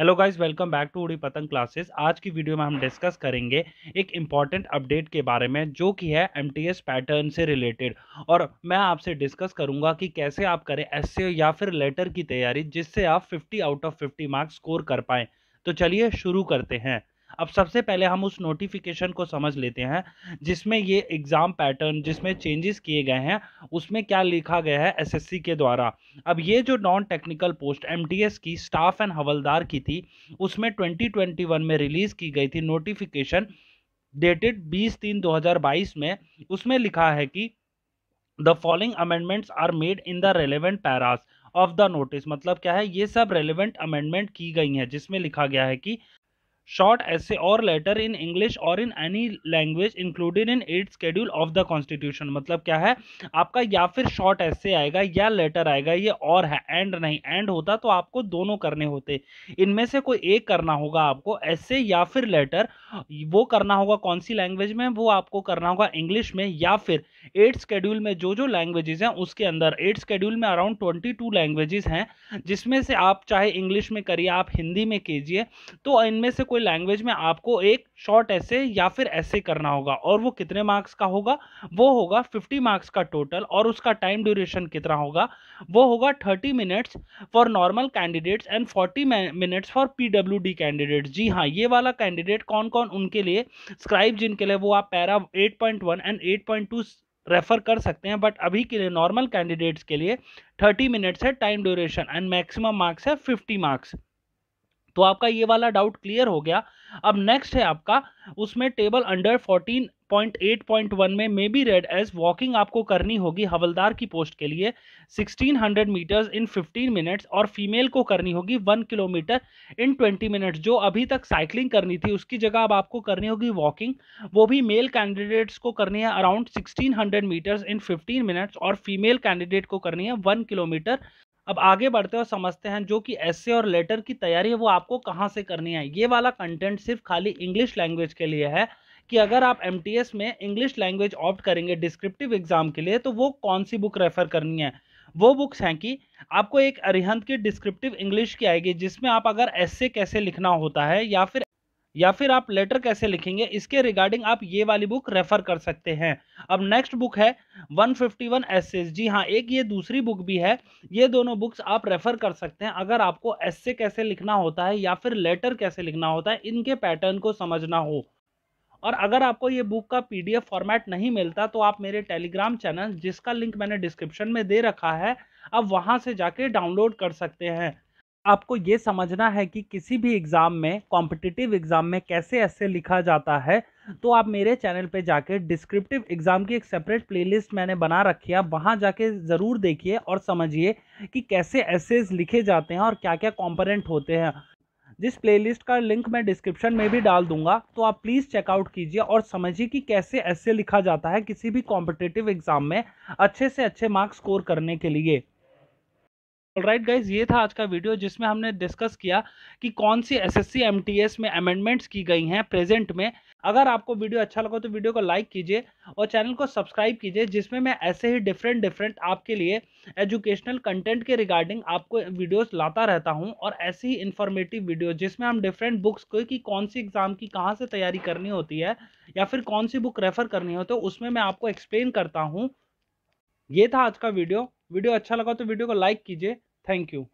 Hello guys, welcome back to Udi Patang classes. आज की video में हम डिस्कस करेंगे एक इम्पॉर्टेंट अपडेट के बारे में जो कि है एमटीएस पैटर्न से रिलेटेड। और मैं आपसे डिस्कस करूंगा कि कैसे आप करें एसए या फिर लेटर की तैयारी जिससे आप 50 आउट ऑफ 50 मार्क्स स्कोर कर पाएं। तो चलिए शुरू करते हैं। अब सबसे पहले हम उस नोटिफिकेशन को समझ लेते हैं जिसमें ये एग्जाम पैटर्न जिसमें चेंजेस किए गए हैं, उसमें क्या लिखा गया है एसएससी के द्वारा। अब ये जो नॉन टेक्निकल पोस्ट एमटीएस की स्टाफ एंड हवलदार की थी, उसमें 2021 में रिलीज की गई थी नोटिफिकेशन डेटेड 20/3/2022 में। उसमें लिखा है कि the following amendments are made in the relevant paras of the notice. मतलब क्या है, ये सब रेलेवेंट अमेंडमेंट की गई हैं जिसमें लिखा गया है कि शॉर्ट essay और लेटर इन इंग्लिश और in any language included in 8th schedule of the constitution. मतलब क्या है, आपका या फिर शॉर्ट essay आएगा या लेटर आएगा। ये और है, एंड नहीं। एंड होता तो आपको दोनों करने होते, इनमें से कोई एक करना होगा आपको, essay या फिर लेटर। वो करना होगा कौन सी लैंग्वेज में, वो आपको करना होगा इंग्लिश में या फिर 8th शेड्यूल में जो जो लैंग्वेजेस हैं उसके अंदर। 8th शेड्यूल में अराउंड 22 लैंग्वेजेस हैं जिसमें से आप चाहे इंग्लिश में करिए, आप हिंदी में कीजिए, तो इनमें से कोई लैंग्वेज में आपको एक शॉर्ट ऐसे या फिर ऐसे करना होगा। और वो कितने मार्क्स का होगा, वो होगा 50 मार्क्स का टोटल। और उसका टाइम ड्यूरेशन कितना होगा, वो होगा 30 minutes for normal candidates and 40 minutes for PWD candidates. जी हाँ, ये वाला कैंडिडेट कौन कौन, उनके लिए स्क्राइब जिनके लिए, वो आप पैरा 8.1 एंड 8.2 रेफर कर सकते हैं। बट अभी के लिए नॉर्मल कैंडिडेट्स के लिए 30 मिनट्स है time duration and maximum marks है 50 मार्क्स। तो आपका ये वाला डाउट क्लियर हो गया। अब नेक्स्ट है आपका, उसमें टेबल अंडर 14.8.1 में may be read as walking आपको करनी होगी हवलदार की पोस्ट के लिए 1600 मीटर्स इन 15 मिनट्स, और फीमेल को करनी होगी 1 किलोमीटर इन 20 मिनट्स। जो अभी तक साइकिलिंग करनी थी उसकी जगह अब आपको करनी होगी वॉकिंग। वो भी मेल कैंडिडेट्स को करनी है अराउंड 1600 मीटर्स इन 15 मिनट्स, और फीमेल कैंडिडेट को करनी है 1 किलोमीटर। अब आगे बढ़ते और समझते हैं जो कि एसए और लेटर की तैयारी है वो आपको कहां से करनी है। ये वाला कंटेंट सिर्फ खाली इंग्लिश लैंग्वेज के लिए है कि अगर आप एमटीएस में इंग्लिश लैंग्वेज ऑप्ट करेंगे डिस्क्रिप्टिव एग्जाम के लिए तो वो कौन सी बुक रेफर करनी है। वो बुक्स हैं कि आपको एक अरिहंत की डिस्क्रिप्टिव इंग्लिश की आएगी जिसमें आप अगर एसए कैसे लिखना होता है या फिर आप लेटर कैसे लिखेंगे, इसके रिगार्डिंग आप ये वाली बुक रेफर कर सकते हैं। अब नेक्स्ट बुक है 151 एसेज। जी हाँ, एक ये दूसरी बुक भी है। ये दोनों बुक्स आप रेफर कर सकते हैं अगर आपको एसे कैसे लिखना होता है या फिर लेटर कैसे लिखना होता है, इनके पैटर्न को समझना हो। और अगर आपको ये बुक का पीडीएफ फॉर्मेट नहीं मिलता तो आप मेरे टेलीग्राम चैनल, जिसका लिंक मैंने डिस्क्रिप्शन में दे रखा है, आप वहां से जाके डाउनलोड कर सकते हैं। आपको ये समझना है कि किसी भी एग्जाम में, कॉम्पिटिटिव एग्जाम में कैसे ऐसे लिखा जाता है, तो आप मेरे चैनल पे जाके डिस्क्रिप्टिव एग्जाम की एक सेपरेट प्लेलिस्ट मैंने बना रखी है, वहां जाके ज़रूर देखिए और समझिए कि कैसे एसेज लिखे जाते हैं और क्या क्या कंपोनेंट होते हैं। जिस प्लेलिस्ट का लिंक मैं डिस्क्रिप्शन में भी डाल दूंगा, तो आप प्लीज़ चेकआउट कीजिए और समझिए कि कैसे ऐसे लिखा जाता है किसी भी कॉम्पिटिटिव एग्जाम में अच्छे से अच्छे मार्क्स स्कोर करने के लिए। ऑलराइट गाइज, ये था आज का वीडियो जिसमें हमने डिस्कस किया कि कौन सी एसएससी एमटीएस में अमेंडमेंट्स की गई हैं प्रेजेंट में। अगर आपको वीडियो अच्छा लगा तो वीडियो को लाइक कीजिए और चैनल को सब्सक्राइब कीजिए, जिसमें मैं ऐसे ही डिफरेंट आपके लिए एजुकेशनल कंटेंट के रिगार्डिंग आपको वीडियोस लाता रहता हूं, और ऐसी ही इंफॉर्मेटिव वीडियो जिसमें हम डिफरेंट बुक्स को कि कौन सी एग्जाम की कहाँ से तैयारी करनी होती है या फिर कौन सी बुक रेफर करनी होती है, उसमें मैं आपको एक्सप्लेन करता हूँ। ये था आज का वीडियो। वीडियो अच्छा लगा तो वीडियो को लाइक कीजिए। Thank you.